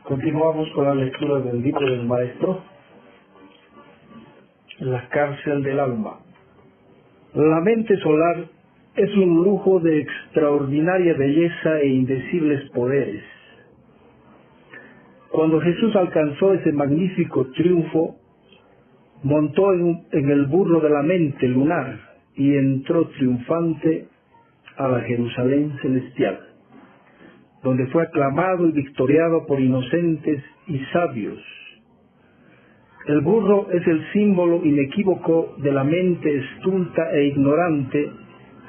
Continuamos con la lectura del libro del Maestro, La cárcel del alma. La mente solar es un lujo de extraordinaria belleza e indecibles poderes. Cuando Jesús alcanzó ese magnífico triunfo, montó en el burro de la mente lunar y entró triunfante a la Jerusalén celestial, donde fue aclamado y victoriado por inocentes y sabios. El burro es el símbolo inequívoco de la mente estulta e ignorante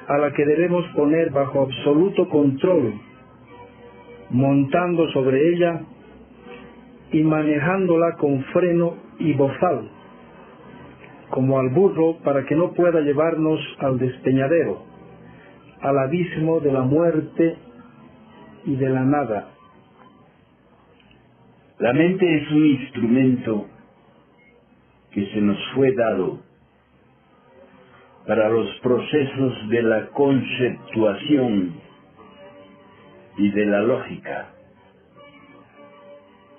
a la que debemos poner bajo absoluto control, montando sobre ella y manejándola con freno y bozal, como al burro, para que no pueda llevarnos al despeñadero, al abismo de la muerte y de la nada. La mente es un instrumento que se nos fue dado para los procesos de la conceptuación y de la lógica.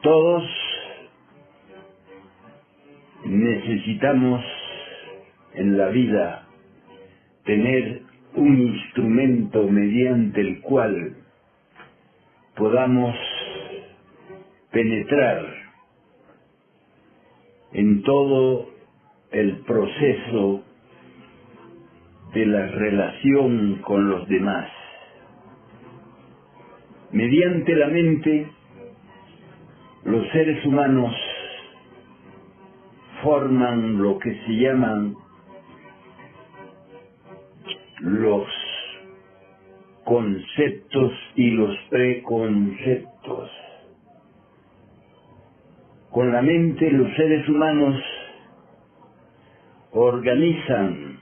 Todos necesitamos en la vida tener un instrumento mediante el cual podamos penetrar en todo el proceso de la relación con los demás. Mediante la mente, los seres humanos forman lo que se llaman los conceptos y los preconceptos. Con la mente los seres humanos organizan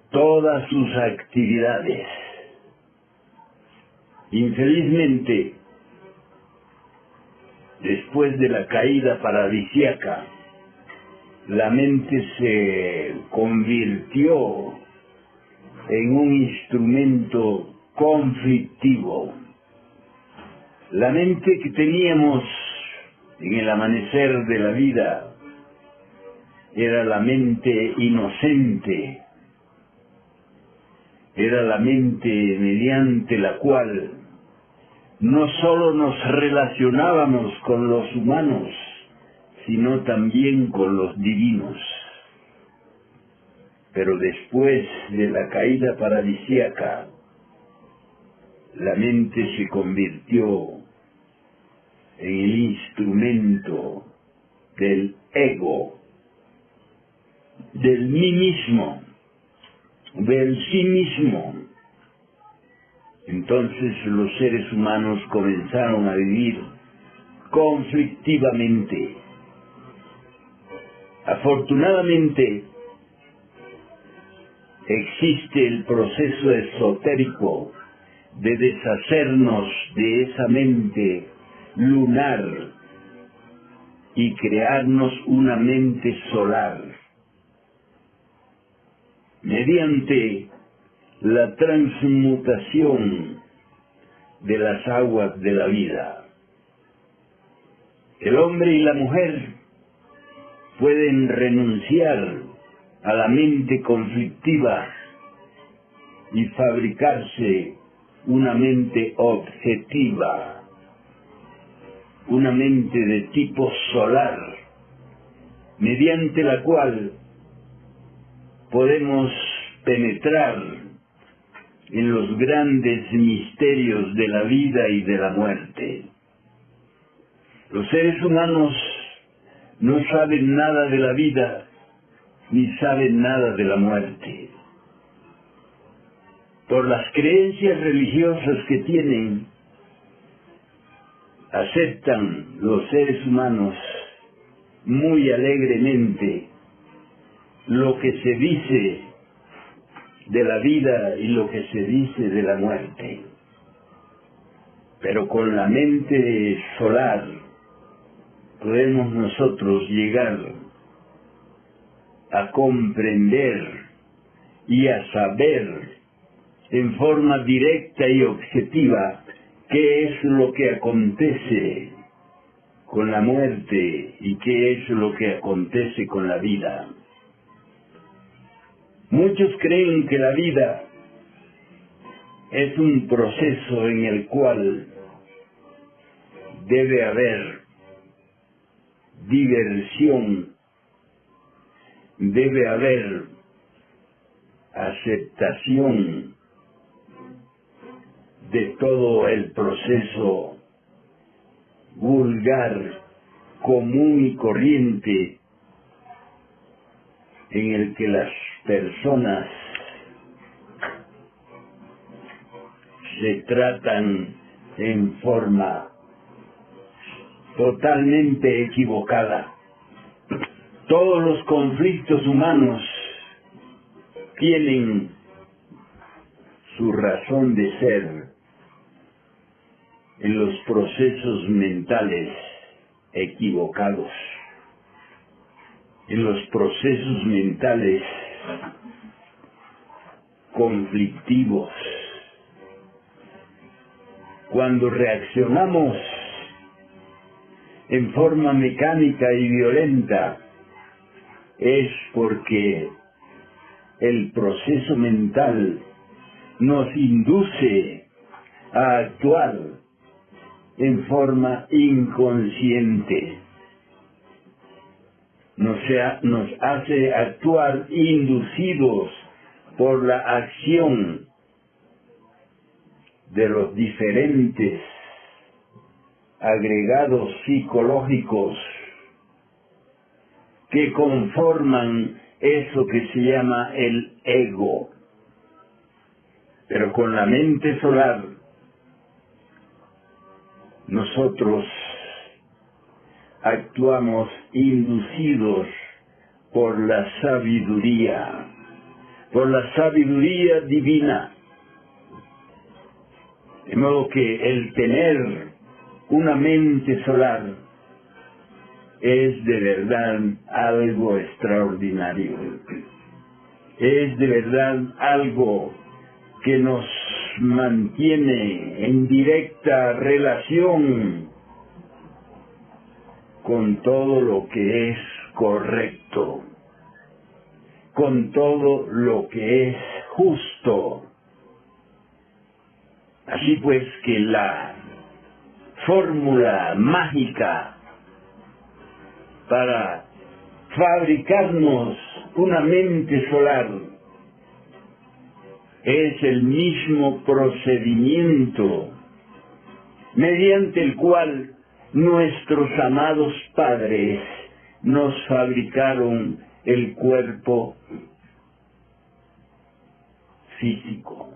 todas sus actividades. Infelizmente, después de la caída paradisíaca, la mente se convirtió en un instrumento conflictivo. La mente que teníamos en el amanecer de la vida era la mente inocente, era la mente mediante la cual no solo nos relacionábamos con los humanos, sino también con los divinos. Pero después de la caída paradisíaca, la mente se convirtió en el instrumento del ego, del mí mismo, del sí mismo. Entonces los seres humanos comenzaron a vivir conflictivamente. Afortunadamente, existe el proceso esotérico de deshacernos de esa mente lunar y crearnos una mente solar, mediante la transmutación de las aguas de la vida. El hombre y la mujer pueden renunciar a la mente conflictiva y fabricarse una mente objetiva, una mente de tipo solar, mediante la cual podemos penetrar en los grandes misterios de la vida y de la muerte. Los seres humanos no saben nada de la vida, ni saben nada de la muerte. Por las creencias religiosas que tienen, aceptan los seres humanos muy alegremente lo que se dice de la vida y lo que se dice de la muerte. Pero con la mente solar podemos nosotros llegar a comprender y a saber en forma directa y objetiva qué es lo que acontece con la muerte y qué es lo que acontece con la vida. Muchos creen que la vida es un proceso en el cual debe haber diversión, debe haber aceptación de todo el proceso vulgar, común y corriente en el que las personas se tratan en forma totalmente equivocada. Todos los conflictos humanos tienen su razón de ser en los procesos mentales equivocados, en los procesos mentales conflictivos. Cuando reaccionamos en forma mecánica y violenta, es porque el proceso mental nos induce a actuar en forma inconsciente. Nos hace actuar inducidos por la acción de los diferentes agregados psicológicos que conforman eso que se llama el ego. Pero con la mente solar, nosotros actuamos inducidos por la sabiduría divina. De modo que el tener una mente solar es de verdad algo extraordinario. Es de verdad algo que nos mantiene en directa relación con todo lo que es correcto, con todo lo que es justo. Así pues que la fórmula mágica para fabricarnos una mente solar es el mismo procedimiento mediante el cual nuestros amados padres nos fabricaron el cuerpo físico,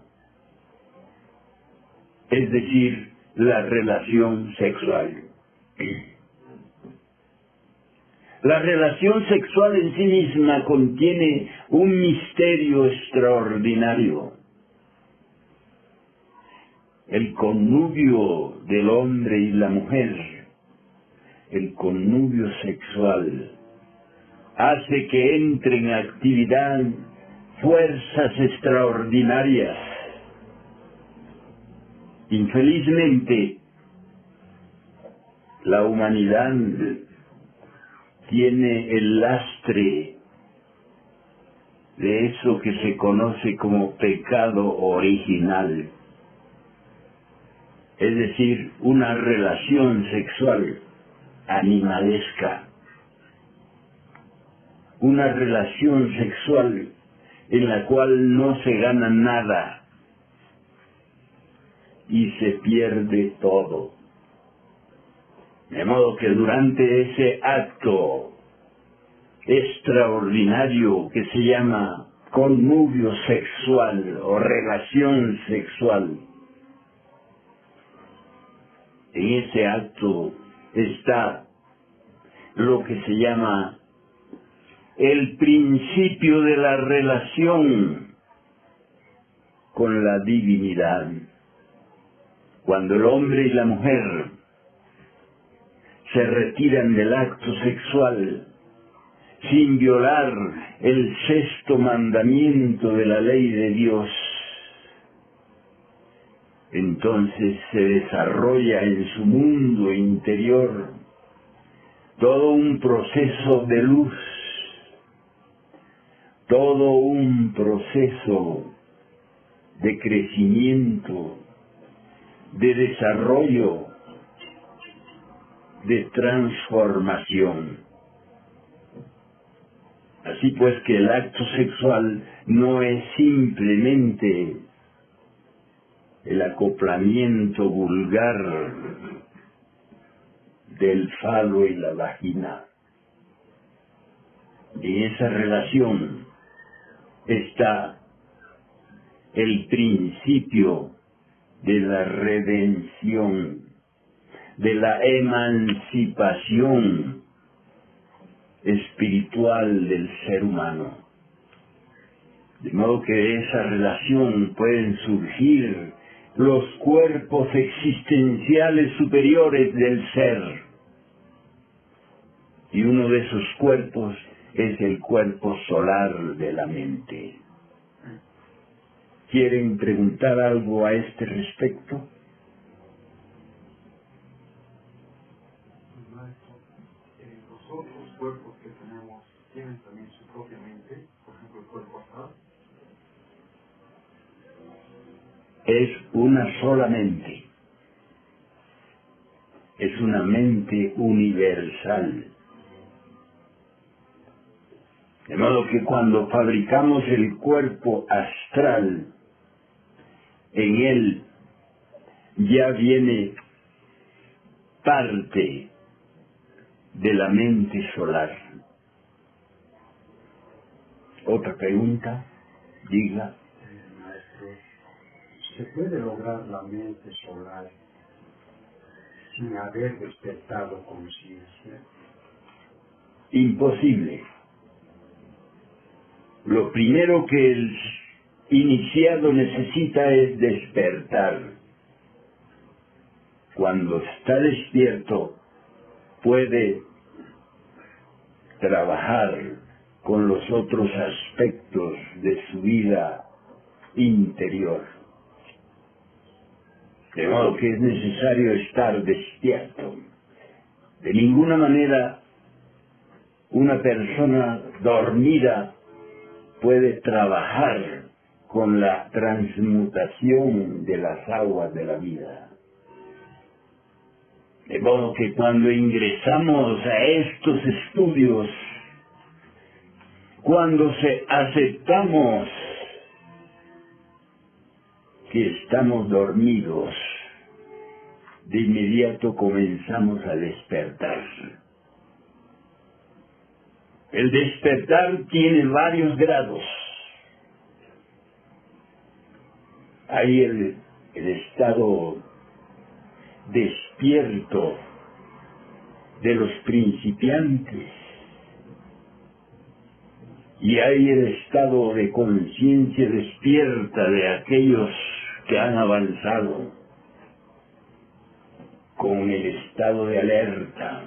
es decir, la relación sexual. La relación sexual en sí misma contiene un misterio extraordinario. El connubio del hombre y la mujer, el connubio sexual, hace que entren en actividad fuerzas extraordinarias. Infelizmente, la humanidad tiene el lastre de eso que se conoce como pecado original, es decir, una relación sexual animalesca, una relación sexual en la cual no se gana nada y se pierde todo. De modo que durante ese acto extraordinario que se llama connubio sexual o relación sexual, en ese acto está lo que se llama el principio de la relación con la divinidad. Cuando el hombre y la mujer se retiran del acto sexual sin violar el sexto mandamiento de la ley de Dios, entonces se desarrolla en su mundo interior todo un proceso de luz, todo un proceso de crecimiento, de desarrollo, de transformación. Así pues que el acto sexual no es simplemente el acoplamiento vulgar del falo y la vagina. En esa relación está el principio de la redención, de la emancipación espiritual del ser humano. De modo que de esa relación pueden surgir los cuerpos existenciales superiores del ser. Y uno de esos cuerpos es el cuerpo solar de la mente. ¿Quieren preguntar algo a este respecto? Los otros cuerpos que tenemos tienen también su propia mente, por ejemplo el cuerpo astral. Es una sola mente. Es una mente universal. De modo que cuando fabricamos el cuerpo astral, en él ya viene parte de la mente solar. ¿Otra pregunta? Diga. Maestro, ¿se puede lograr la mente solar sin haber despertado conciencia? Imposible. Lo primero que el iniciado necesita es despertar. Cuando está despierto, puede trabajar con los otros aspectos de su vida interior. De modo que es necesario estar despierto. De ninguna manera una persona dormida puede trabajar con la transmutación de las aguas de la vida. De modo que cuando ingresamos a estos estudios, cuando aceptamos que estamos dormidos, de inmediato comenzamos a despertar. El despertar tiene varios grados. Hay el estado despierto de los principiantes y hay el estado de conciencia despierta de aquellos que han avanzado con el estado de alerta,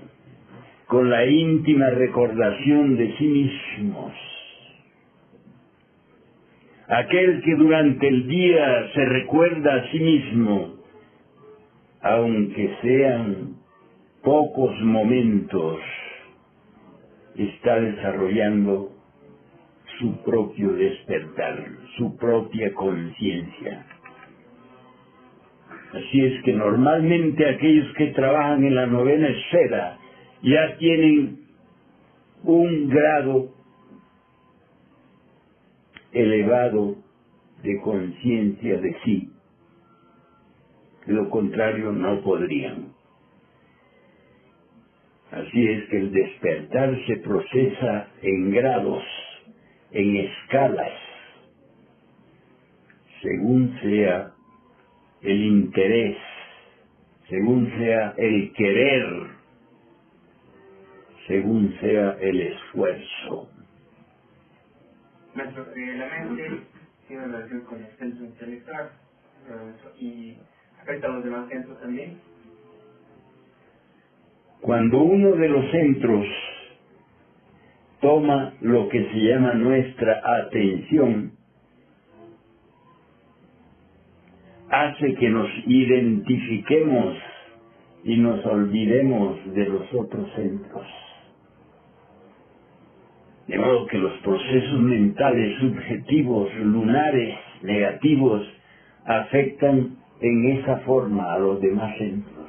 con la íntima recordación de sí mismos. Aquel que durante el día se recuerda a sí mismo, aunque sean pocos momentos, está desarrollando su propio despertar, su propia conciencia. Así es que normalmente aquellos que trabajan en la novena esfera ya tienen un grado elevado de conciencia de sí. De lo contrario no podrían. Así es que el despertar se procesa en grados, en escalas, según sea el interés, según sea el querer, según sea el esfuerzo. Maestro, la mente tiene relación con el centro intelectual y afecta a los demás centros también. Cuando uno de los centros toma lo que se llama nuestra atención, hace que nos identifiquemos y nos olvidemos de los otros centros. De modo que los procesos mentales subjetivos, lunares, negativos, afectan en esa forma a los demás centros.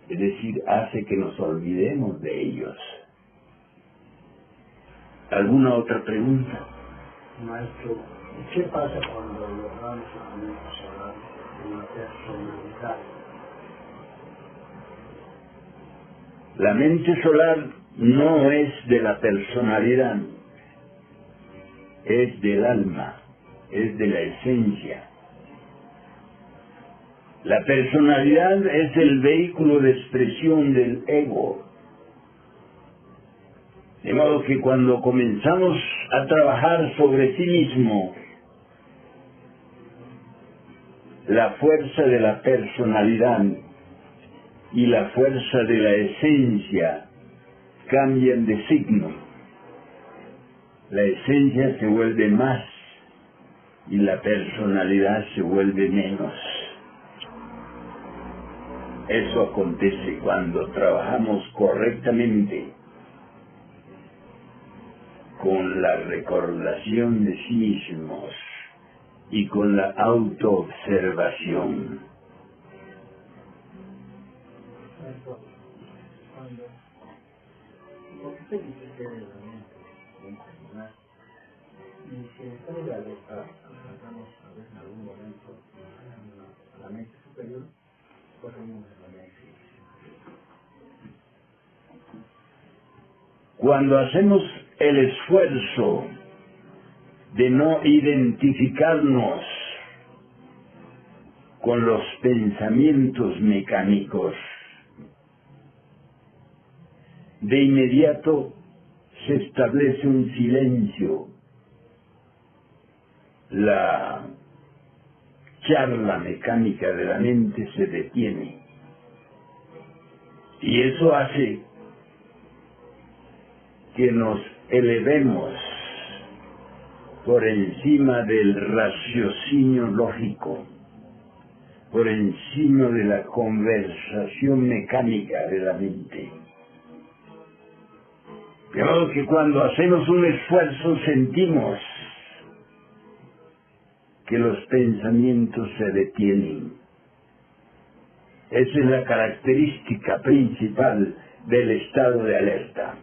Es decir, hace que nos olvidemos de ellos. ¿Alguna otra pregunta? Maestro, ¿qué pasa cuando logramos la mente solar en la personalidad? La mente solar no es de la personalidad, es del alma, es de la esencia. La personalidad es el vehículo de expresión del ego. De modo que cuando comenzamos a trabajar sobre sí mismo, la fuerza de la personalidad y la fuerza de la esencia cambian de signo. La esencia se vuelve más y la personalidad se vuelve menos. Eso acontece cuando trabajamos correctamente con la recordación de sí mismos y con la autoobservación. ¿Por qué se dice que la mente es personal? Y si en estado de alerta alcanzamos a ver en algún momento a la mente superior, pues venimos a la mente inferior. Cuando hacemos el esfuerzo de no identificarnos con los pensamientos mecánicos, de inmediato se establece un silencio. La charla mecánica de la mente se detiene. Y eso hace que nos elevemos por encima del raciocinio lógico, por encima de la conversación mecánica de la mente. De modo que cuando hacemos un esfuerzo sentimos que los pensamientos se detienen. Esa es la característica principal del estado de alerta.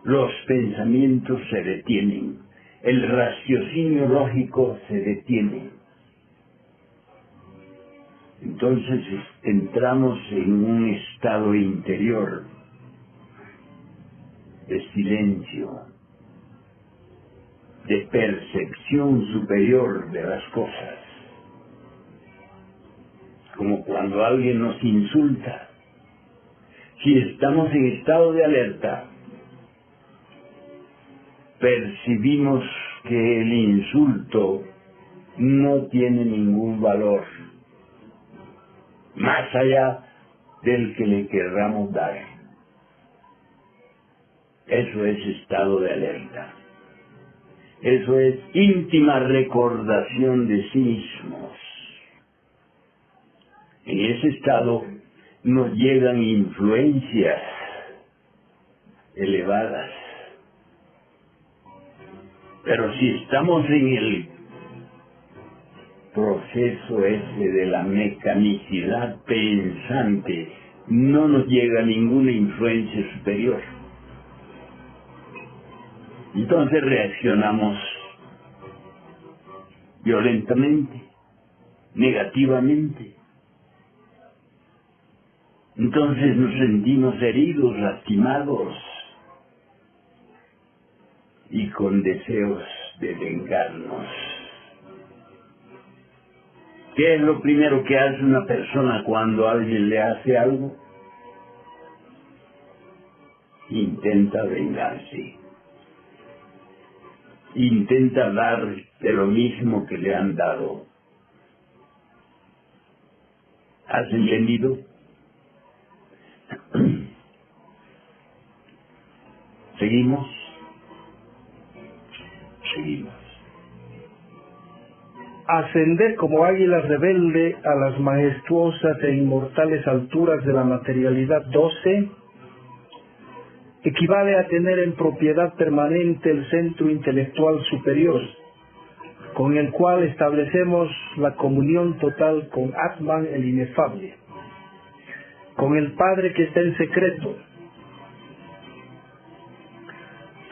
Los pensamientos se detienen. El raciocinio lógico se detiene. Entonces entramos en un estado interior de silencio, de percepción superior de las cosas. Como cuando alguien nos insulta. Si estamos en estado de alerta, percibimos que el insulto no tiene ningún valor, más allá del que le querramos dar. Eso es estado de alerta. Eso es íntima recordación de sí mismos. En ese estado nos llegan influencias elevadas. Pero si estamos en el proceso ese de la mecanicidad pensante, no nos llega ninguna influencia superior. Entonces reaccionamos violentamente, negativamente. Entonces nos sentimos heridos, lastimados y con deseos de vengarnos. ¿Qué es lo primero que hace una persona cuando alguien le hace algo? Intenta vengarse. Intenta dar de lo mismo que le han dado. ¿Has entendido? ¿Seguimos? Seguimos. Ascender como águila rebelde a las majestuosas e inmortales alturas de la materialidad 12 equivale a tener en propiedad permanente el centro intelectual superior, con el cual establecemos la comunión total con Atman el inefable, con el Padre que está en secreto.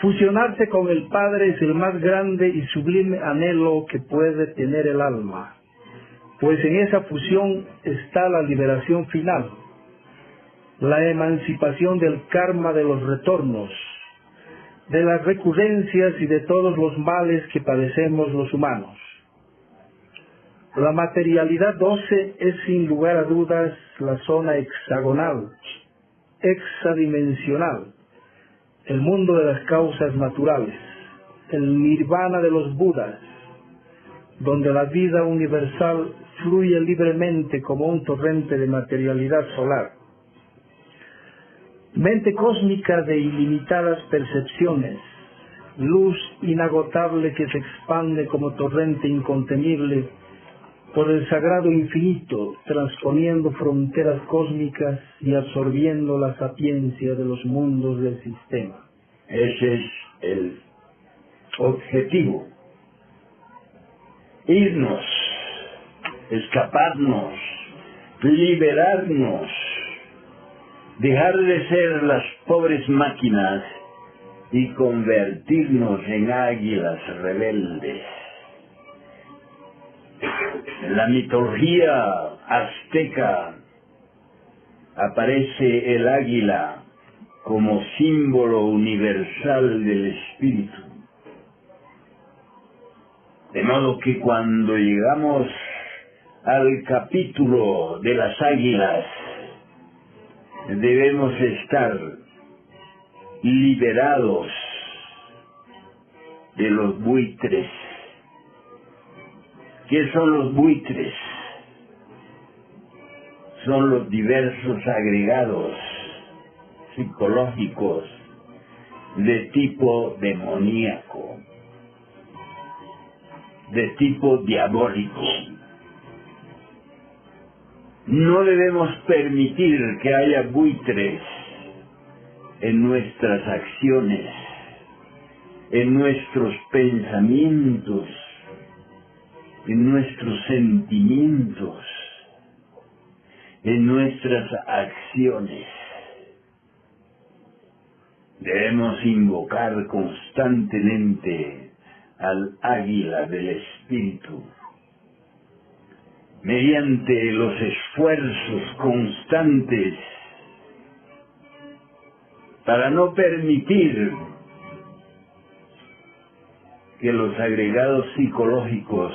Fusionarse con el Padre es el más grande y sublime anhelo que puede tener el alma, pues en esa fusión está la liberación final, la emancipación del karma de los retornos, de las recurrencias y de todos los males que padecemos los humanos. La materialidad 12 es sin lugar a dudas la zona hexagonal, hexadimensional, el mundo de las causas naturales, el nirvana de los budas, donde la vida universal fluye libremente como un torrente de materialidad solar. Mente cósmica de ilimitadas percepciones, luz inagotable que se expande como torrente incontenible por el sagrado infinito, transponiendo fronteras cósmicas y absorbiendo la sapiencia de los mundos del sistema. Ese es el objetivo. Irnos, escaparnos, liberarnos, dejar de ser las pobres máquinas y convertirnos en águilas rebeldes. En la mitología azteca aparece el águila como símbolo universal del espíritu. De modo que cuando llegamos al capítulo de las águilas, debemos estar liberados de los buitres. ¿Qué son los buitres? Son los diversos agregados psicológicos de tipo demoníaco, de tipo diabólico. No debemos permitir que haya buitres en nuestras acciones, en nuestros pensamientos, en nuestros sentimientos, en nuestras acciones. Debemos invocar constantemente al águila del espíritu, mediante los esfuerzos constantes para no permitir que los agregados psicológicos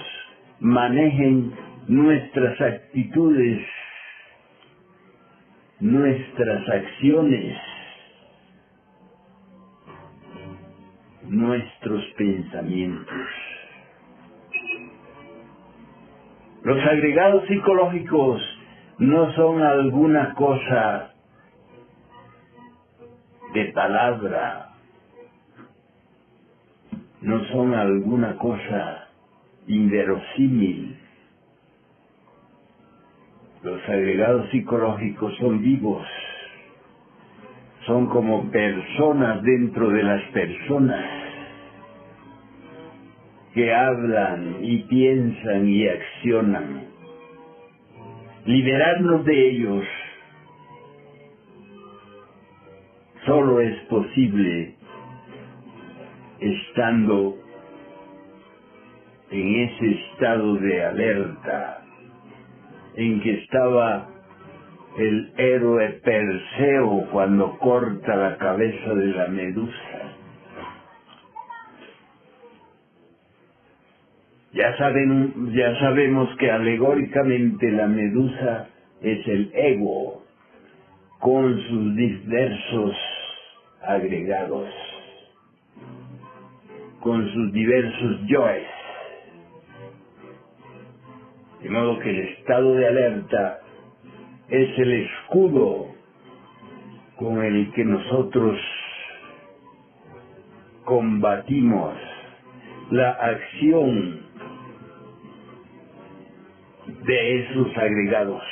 manejen nuestras actitudes, nuestras acciones, nuestros pensamientos. Los agregados psicológicos no son alguna cosa de palabra, no son alguna cosa inverosímil. Los agregados psicológicos son vivos, son como personas dentro de las personas que hablan y piensan y accionan. Liberarnos de ellos solo es posible estando en ese estado de alerta en que estaba el héroe Perseo cuando corta la cabeza de la medusa. Ya sabemos que alegóricamente la medusa es el ego con sus diversos agregados, con sus diversos yoes. De modo que el estado de alerta es el escudo con el que nosotros combatimos la acción de esos agregados,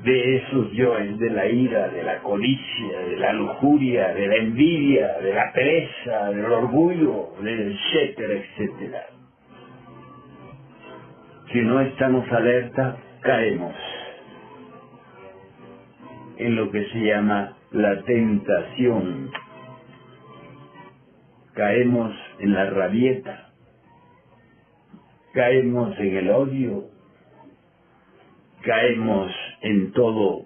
de esos yoes, de la ira, de la codicia, de la lujuria, de la envidia, de la pereza, del orgullo, etcétera, etcétera. Si no estamos alerta, caemos en lo que se llama la tentación. Caemos en la rabieta, caemos en el odio, caemos en todo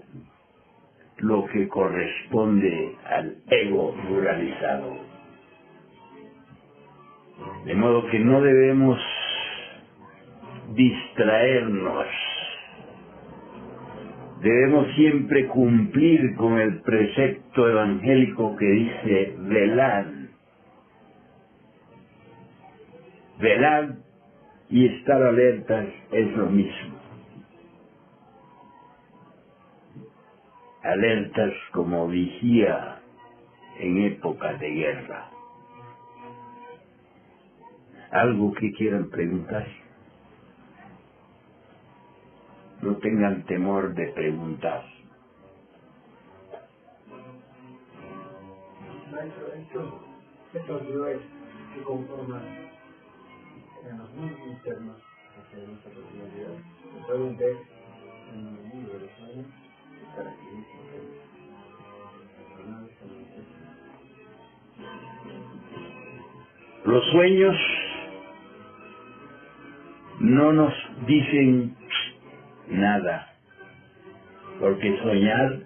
lo que corresponde al ego pluralizado. De modo que no debemos distraernos. Debemos siempre cumplir con el precepto evangélico que dice velad. Velad y estar alertas es lo mismo. Alertas como vigía en épocas de guerra. ¿Algo que quieran preguntar? No tengan temor de preguntar. Maestro, estos yoes que conforman en los mundos internos hacia nuestra personalidad, se pueden ver en el mundo de los sueños y características personales que manifestan. Los sueños no nos dicen nada, porque soñar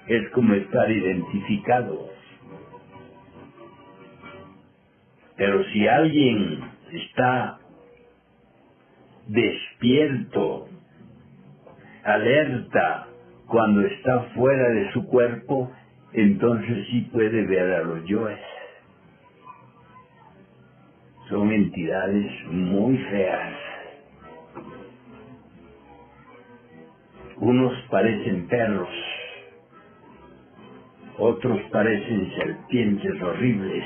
es como estar identificado. Pero si alguien está despierto, alerta, cuando está fuera de su cuerpo, entonces sí puede ver a los yoes. Son entidades muy feas. Unos parecen perros, otros parecen serpientes horribles,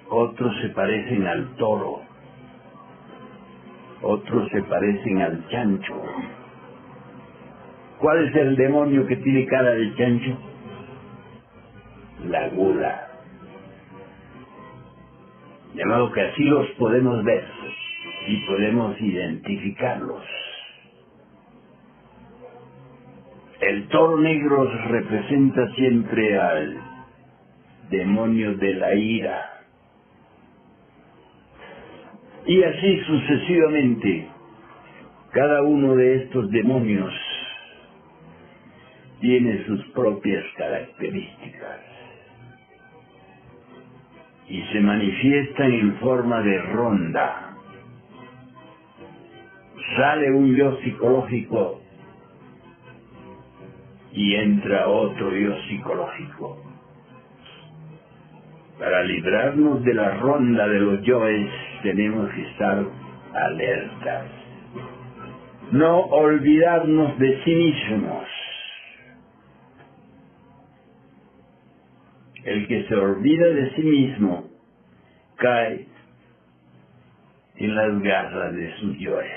otros se parecen al toro, otros se parecen al chancho. ¿Cuál es el demonio que tiene cara de chancho? La gula. De modo que así los podemos ver y podemos identificarlos. El toro negro representa siempre al demonio de la ira. Y así sucesivamente, cada uno de estos demonios tiene sus propias características y se manifiestan en forma de ronda. Sale un yo psicológico y entra otro yo psicológico. Para librarnos de la ronda de los yoes tenemos que estar alertas. No olvidarnos de sí mismos. El que se olvida de sí mismo cae en las garras de sus yoes.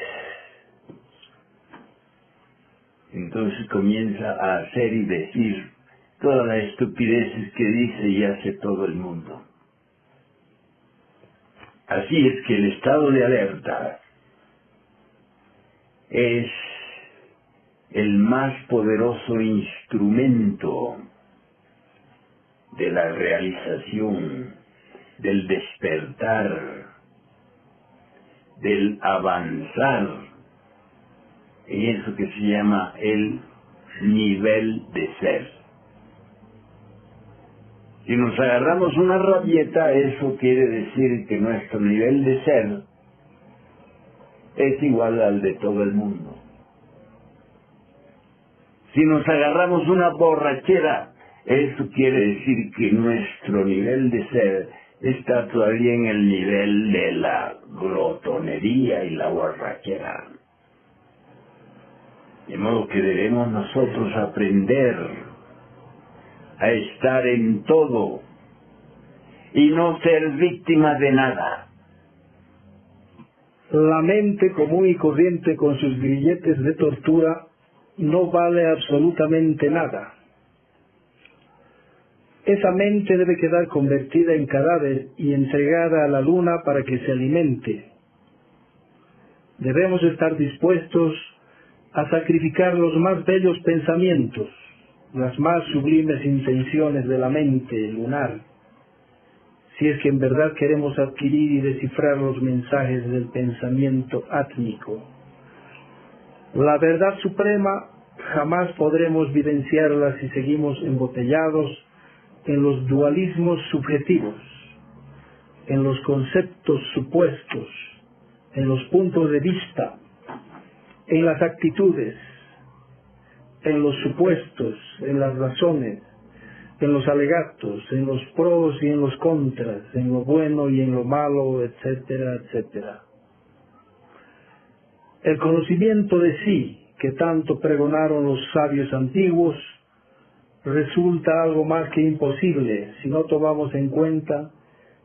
Entonces comienza a hacer y decir todas las estupideces que dice y hace todo el mundo. Así es que el estado de alerta es el más poderoso instrumento de la realización, del despertar, del avanzar en eso que se llama el nivel de ser. Si nos agarramos una rabieta, eso quiere decir que nuestro nivel de ser es igual al de todo el mundo. Si nos agarramos una borrachera, eso quiere decir que nuestro nivel de ser está todavía en el nivel de la glotonería y la borrachera. De modo que debemos nosotros aprender a estar en todo y no ser víctimas de nada. La mente común y corriente con sus grilletes de tortura no vale absolutamente nada. Esa mente debe quedar convertida en cadáver y entregada a la luna para que se alimente. Debemos estar dispuestos a sacrificar los más bellos pensamientos, las más sublimes intenciones de la mente lunar, si es que en verdad queremos adquirir y descifrar los mensajes del pensamiento átmico. La verdad suprema jamás podremos vivenciarla si seguimos embotellados en los dualismos subjetivos, en los conceptos supuestos, en los puntos de vista, en las actitudes, en los supuestos, en las razones, en los alegatos, en los pros y en los contras, en lo bueno y en lo malo, etcétera, etcétera. El conocimiento de sí, que tanto pregonaron los sabios antiguos, resulta algo más que imposible si no tomamos en cuenta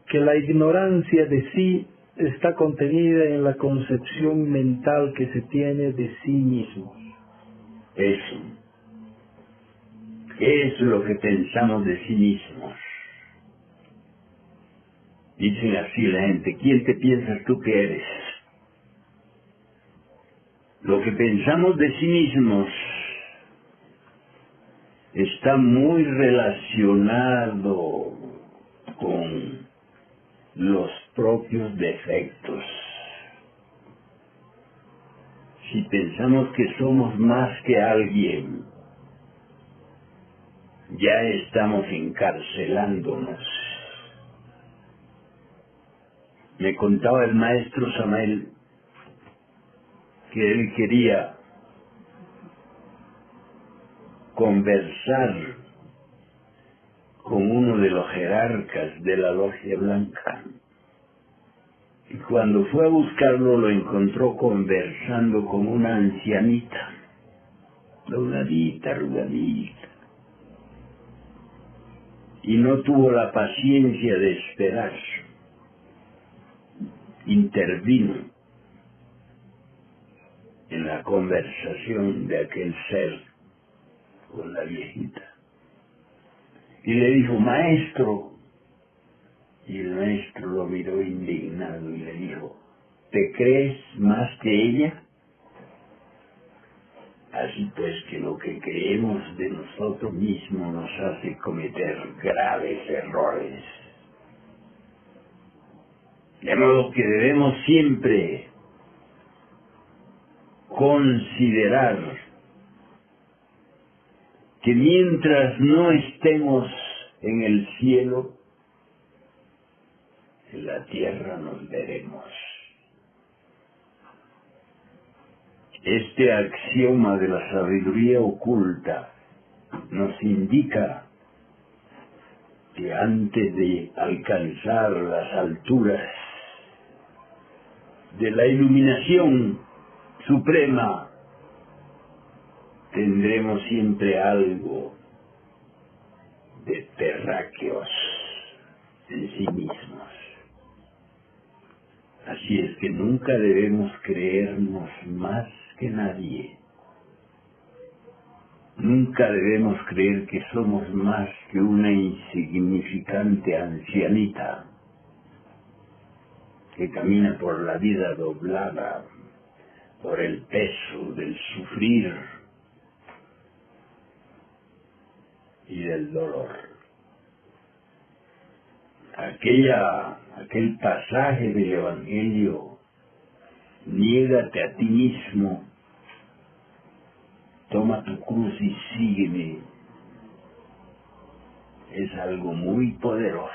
que la ignorancia de sí está contenida en la concepción mental que se tiene de sí mismo. Eso. ¿Qué es lo que pensamos de sí mismos? Dicen así la gente, ¿quién te piensas tú que eres? Lo que pensamos de sí mismos está muy relacionado con los propios defectos. Si pensamos que somos más que alguien, ya estamos encarcelándonos. Me contaba el maestro Samael que él quería conversar con uno de los jerarcas de la Logia Blanca. Y cuando fue a buscarlo, lo encontró conversando con una ancianita, arrugadita. Y no tuvo la paciencia de esperar. Intervino en la conversación de aquel ser con la viejita. Y le dijo, maestro. Y el maestro lo miró indignado y le dijo, ¿te crees más que ella? Así pues que lo que creemos de nosotros mismos nos hace cometer graves errores. De modo que debemos siempre considerar que mientras no estemos en el cielo, en la tierra nos veremos. Este axioma de la sabiduría oculta nos indica que antes de alcanzar las alturas de la iluminación suprema, tendremos siempre algo de terráqueos en sí mismos. Así es que nunca debemos creernos más que nadie. Nunca debemos creer que somos más que una insignificante ancianita que camina por la vida doblada por el peso del sufrir y del dolor. Aquel pasaje del Evangelio, niégate a ti mismo, toma tu cruz y sígueme, es algo muy poderoso.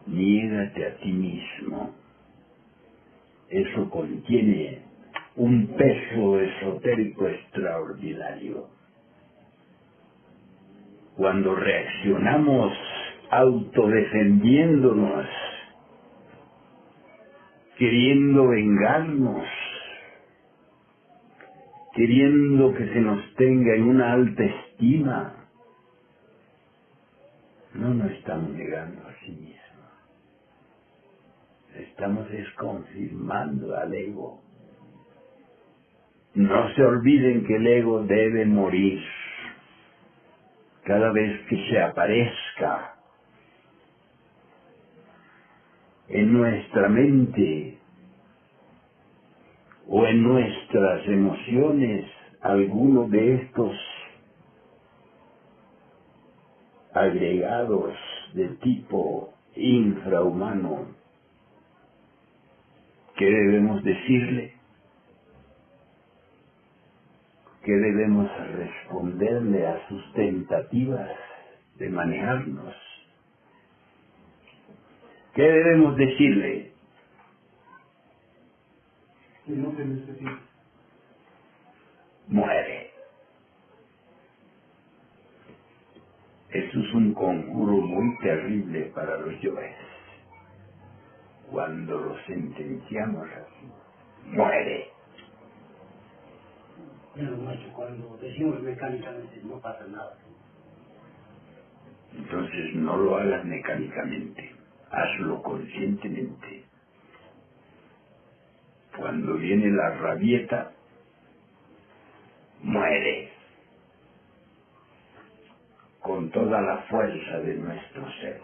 Niégate a ti mismo. Eso contiene un peso esotérico extraordinario. Cuando reaccionamos autodefendiéndonos, queriendo vengarnos, queriendo que se nos tenga en una alta estima, no nos estamos negando a sí mismos. estamos desconfirmando al ego. No se olviden que el ego debe morir cada vez que se aparezca en nuestra mente o en nuestras emociones alguno de estos agregados de tipo infrahumano. ¿Qué debemos decirle? ¿Qué debemos responderle a sus tentativas de manejarnos? ¿Qué debemos decirle? Que no te necesita. Muere. Eso es un conjuro muy terrible para los yoes. Cuando lo sentenciamos así, muere. Pero maestro, cuando decimos mecánicamente no pasa nada. Entonces no lo hagas mecánicamente, hazlo conscientemente. Cuando viene la rabieta, muere con toda la fuerza de nuestro ser.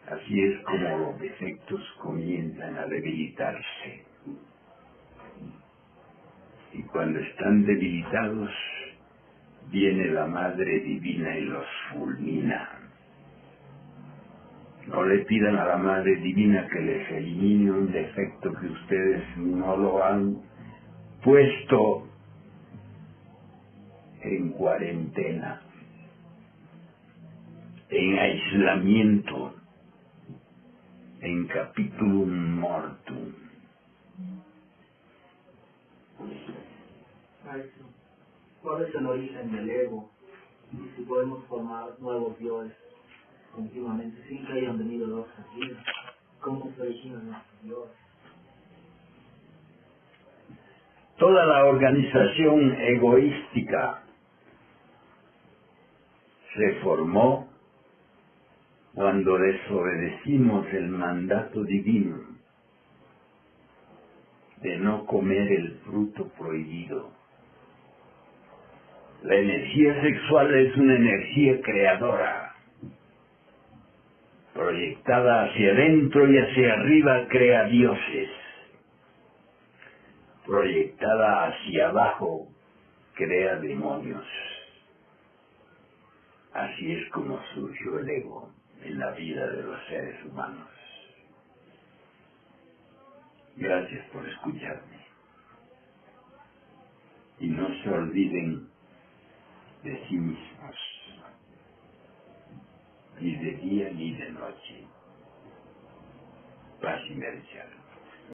Así es como los defectos comienzan a debilitarse. Y cuando están debilitados, viene la Madre Divina y los fulmina. No le pidan a la Madre Divina que les elimine un defecto que ustedes no lo han puesto en cuarentena, en aislamiento, en capitulum mortum. Maestro, ¿cuál es el origen del ego? Y si podemos formar nuevos dioses continuamente sin que hayan venido dos vidas, ¿cómo se originan nuestros dioses? Toda la organización egoística se formó cuando desobedecimos el mandato divino de no comer el fruto prohibido. La energía sexual es una energía creadora, proyectada hacia adentro y hacia arriba crea dioses, proyectada hacia abajo crea demonios. Así es como surgió el ego en la vida de los seres humanos. Gracias por escucharme. Y no se olviden de sí mismos, ni de día ni de noche. Paz y bendición.